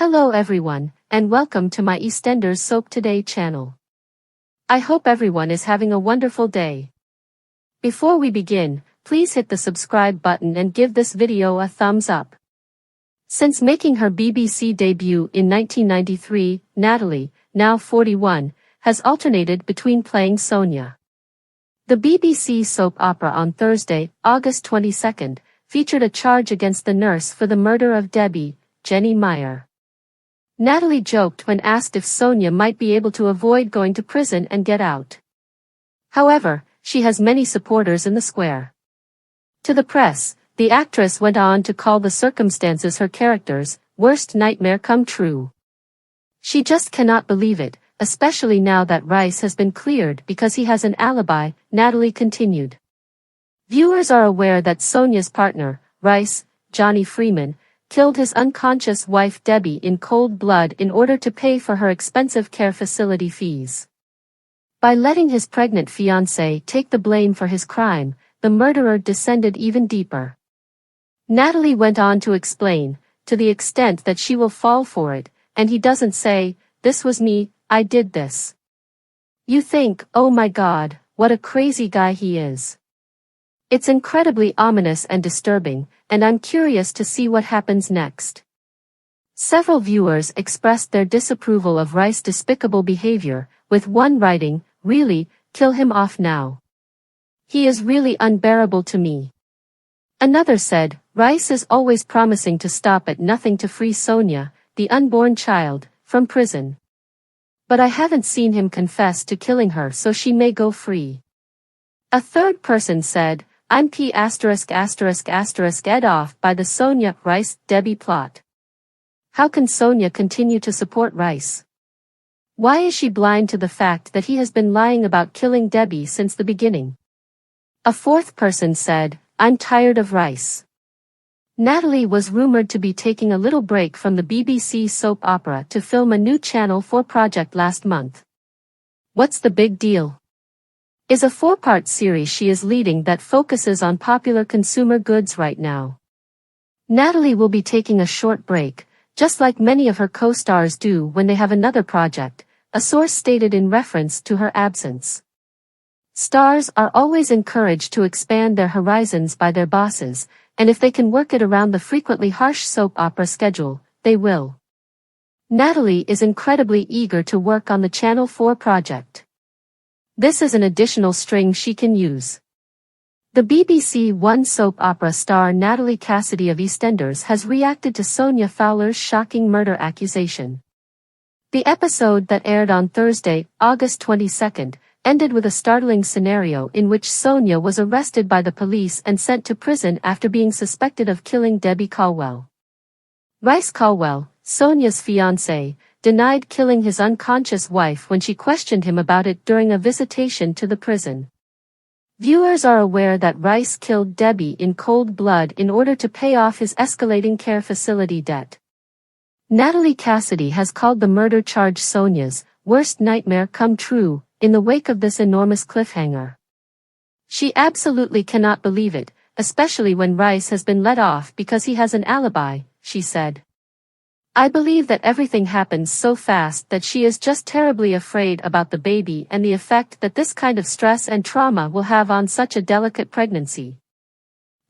Hello everyone, and welcome to my EastEnders Soap Today channel. I hope everyone is having a wonderful day. Before we begin, please hit the subscribe button and give this video a thumbs up. Since making her BBC debut in 1993, Natalie, now 41, has alternated between playing Sonia. The BBC soap opera on Thursday, August 22, featured a charge against the nurse for the murder of Debbie, Jenny Meyer. Natalie joked when asked if Sonia might be able to avoid going to prison and get out. However, she has many supporters in the square. To the press, the actress went on to call the circumstances her character's worst nightmare come true. She just cannot believe it, especially now that Rice has been cleared because he has an alibi, Natalie continued. Viewers are aware that Sonia's partner, Rice, Johnny Freeman, killed his unconscious wife Debbie in cold blood in order to pay for her expensive care facility fees. By letting his pregnant fiancée take the blame for his crime, the murderer descended even deeper. Natalie went on to explain, to the extent that she will fall for it, and he doesn't say, "This was me, I did this." You think, oh my God, what a crazy guy he is. It's incredibly ominous and disturbing, and I'm curious to see what happens next. Several viewers expressed their disapproval of Rice's despicable behavior, with one writing, "Really, kill him off now. He is really unbearable to me." Another said, "Rice is always promising to stop at nothing to free Sonia, the unborn child, from prison. But I haven't seen him confess to killing her, so she may go free." A third person said, "I'm ed off by the Sonia Rice Debbie plot. How can Sonia continue to support Rice? Why is she blind to the fact that he has been lying about killing Debbie since the beginning?" A fourth person said, "I'm tired of Rice." Natalie was rumored to be taking a little break from the BBC soap opera to film a new Channel 4 project last month. What's the big deal? Is a 4-part series she is leading that focuses on popular consumer goods right now. Natalie will be taking a short break, just like many of her co-stars do when they have another project, a source stated in reference to her absence. Stars are always encouraged to expand their horizons by their bosses, and if they can work it around the frequently harsh soap opera schedule, they will. Natalie is incredibly eager to work on the Channel 4 project. This is an additional string she can use. The BBC One soap opera star Natalie Cassidy of EastEnders has reacted to Sonia Fowler's shocking murder accusation. The episode that aired on Thursday, August 22, ended with a startling scenario in which Sonia was arrested by the police and sent to prison after being suspected of killing Debbie Caldwell. Rice Caldwell, Sonia's fiancé, denied killing his unconscious wife when she questioned him about it during a visitation to the prison. Viewers are aware that Rice killed Debbie in cold blood in order to pay off his escalating care facility debt. Natalie Cassidy has called the murder charge Sonia's worst nightmare come true, in the wake of this enormous cliffhanger. She absolutely cannot believe it, especially when Rice has been let off because he has an alibi, she said. "I believe that everything happens so fast that she is just terribly afraid about the baby and the effect that this kind of stress and trauma will have on such a delicate pregnancy.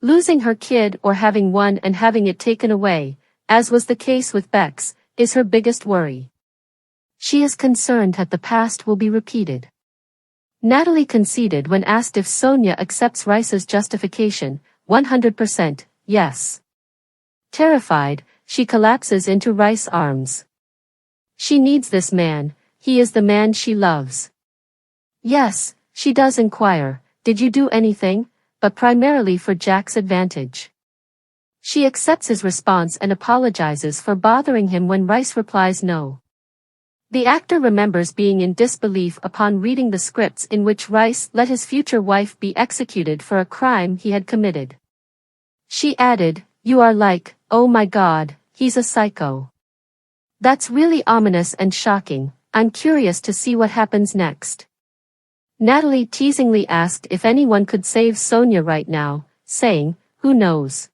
Losing her kid or having one and having it taken away, as was the case with Bex, is her biggest worry. She is concerned that the past will be repeated." Natalie conceded when asked if Sonia accepts Rice's justification, 100%, yes. Terrified, she collapses into Rice's arms. She needs this man, he is the man she loves. Yes, she does inquire, "Did you do anything?" but primarily for Jack's advantage. She accepts his response and apologizes for bothering him when Rice replies no. The actor remembers being in disbelief upon reading the scripts in which Rice let his future wife be executed for a crime he had committed. She added, "You are like, oh my God, he's a psycho." That's really ominous and shocking. I'm curious to see what happens next. Natalie teasingly asked if anyone could save Sonia right now, saying, "Who knows?"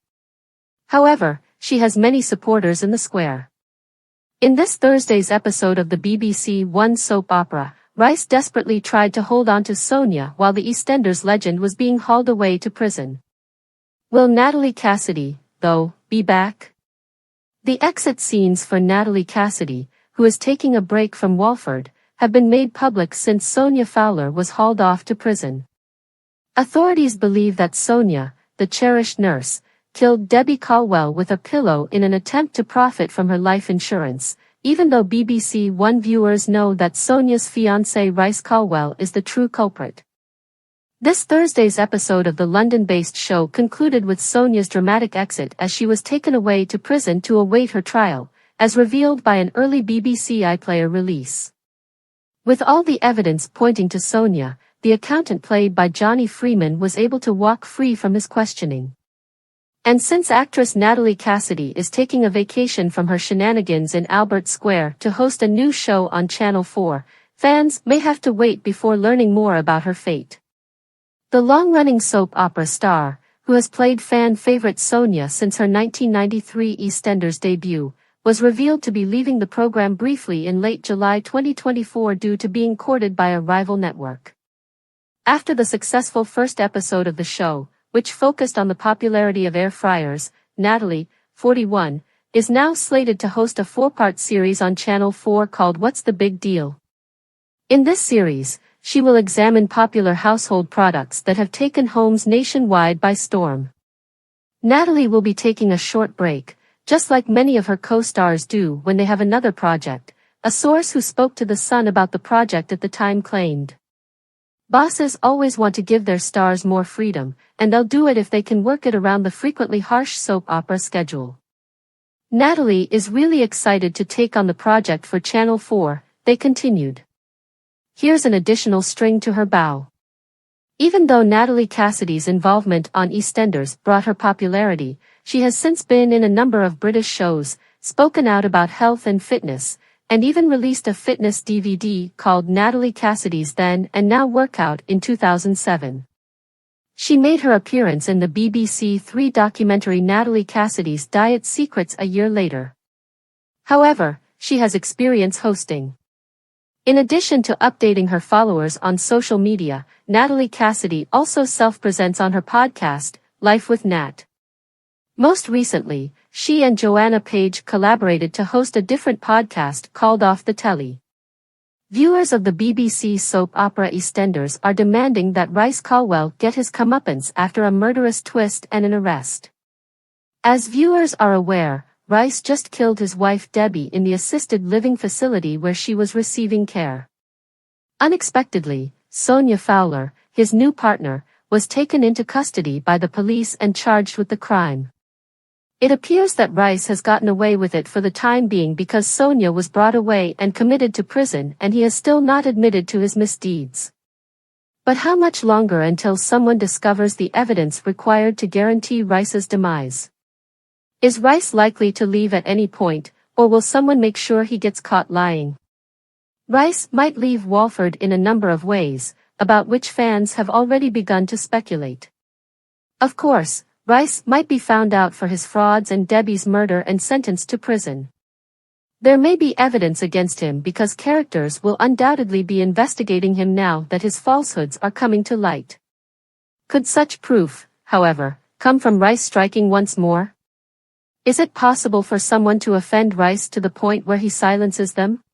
However, she has many supporters in the square. In this Thursday's episode of the BBC One soap opera, Rice desperately tried to hold on to Sonia while the EastEnders legend was being hauled away to prison. Will Natalie Cassidy, though, be back? The exit scenes for Natalie Cassidy, who is taking a break from Walford, have been made public since Sonia Fowler was hauled off to prison. Authorities believe that Sonia, the cherished nurse, killed Debbie Caldwell with a pillow in an attempt to profit from her life insurance, even though BBC One viewers know that Sonia's fiancé Rice Caldwell is the true culprit. This Thursday's episode of the London-based show concluded with Sonia's dramatic exit as she was taken away to prison to await her trial, as revealed by an early BBC iPlayer release. With all the evidence pointing to Sonia, the accountant played by Johnny Freeman was able to walk free from his questioning. And since actress Natalie Cassidy is taking a vacation from her shenanigans in Albert Square to host a new show on Channel 4, fans may have to wait before learning more about her fate. The long-running soap opera star, who has played fan favorite Sonia since her 1993 EastEnders debut, was revealed to be leaving the program briefly in late July 2024 due to being courted by a rival network. After the successful first episode of the show, which focused on the popularity of air fryers, Natalie, 41, is now slated to host a 4-part series on Channel 4 called What's the Big Deal? In this series, she will examine popular household products that have taken homes nationwide by storm. Natalie will be taking a short break, just like many of her co-stars do when they have another project, a source who spoke to The Sun about the project at the time claimed. Bosses always want to give their stars more freedom, and they'll do it if they can work it around the frequently harsh soap opera schedule. Natalie is really excited to take on the project for Channel 4, they continued. Here's an additional string to her bow. Even though Natalie Cassidy's involvement on EastEnders brought her popularity, she has since been in a number of British shows, spoken out about health and fitness, and even released a fitness DVD called Natalie Cassidy's Then and Now Workout in 2007. She made her appearance in the BBC Three documentary Natalie Cassidy's Diet Secrets a year later. However, she has experience hosting. In addition to updating her followers on social media, Natalie Cassidy also self-presents on her podcast, Life with Nat. Most recently, she and Joanna Page collaborated to host a different podcast called Off the Telly. Viewers of the BBC soap opera EastEnders are demanding that Rice Caldwell get his comeuppance after a murderous twist and an arrest. As viewers are aware, Rice just killed his wife Debbie in the assisted living facility where she was receiving care. Unexpectedly, Sonia Fowler, his new partner, was taken into custody by the police and charged with the crime. It appears that Rice has gotten away with it for the time being because Sonia was brought away and committed to prison and he has still not admitted to his misdeeds. But how much longer until someone discovers the evidence required to guarantee Rice's demise? Is Rice likely to leave at any point, or will someone make sure he gets caught lying? Rice might leave Walford in a number of ways, about which fans have already begun to speculate. Of course, Rice might be found out for his frauds and Debbie's murder and sentenced to prison. There may be evidence against him because characters will undoubtedly be investigating him now that his falsehoods are coming to light. Could such proof, however, come from Rice striking once more? Is it possible for someone to offend Rice to the point where he silences them?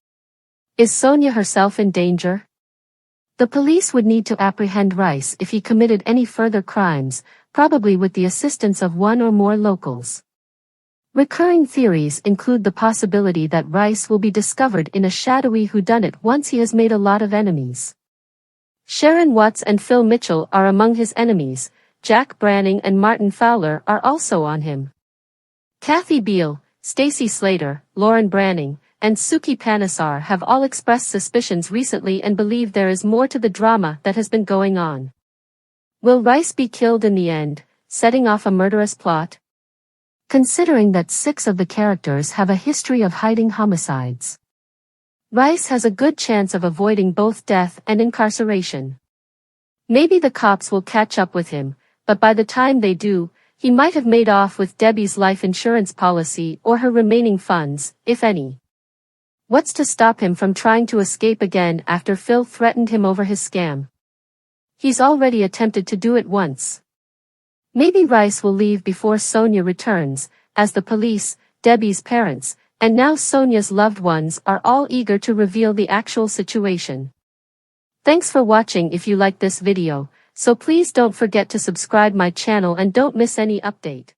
Is Sonia herself in danger? The police would need to apprehend Rice if he committed any further crimes, probably with the assistance of one or more locals. Recurring theories include the possibility that Rice will be discovered in a shadowy whodunit once he has made a lot of enemies. Sharon Watts and Phil Mitchell are among his enemies, Jack Branning and Martin Fowler are also on him. Kathy Beale, Stacey Slater, Lauren Branning, and Suki Panesar have all expressed suspicions recently and believe there is more to the drama that has been going on. Will Rice be killed in the end, setting off a murderous plot? Considering that 6 of the characters have a history of hiding homicides, Rice has a good chance of avoiding both death and incarceration. Maybe the cops will catch up with him, but by the time they do, he might have made off with Debbie's life insurance policy or her remaining funds, if any. What's to stop him from trying to escape again after Phil threatened him over his scam? He's already attempted to do it once. Maybe Rice will leave before Sonia returns, as the police, Debbie's parents, and now Sonia's loved ones are all eager to reveal the actual situation. Thanks for watching. If you like this video, so please don't forget to subscribe my channel and don't miss any update.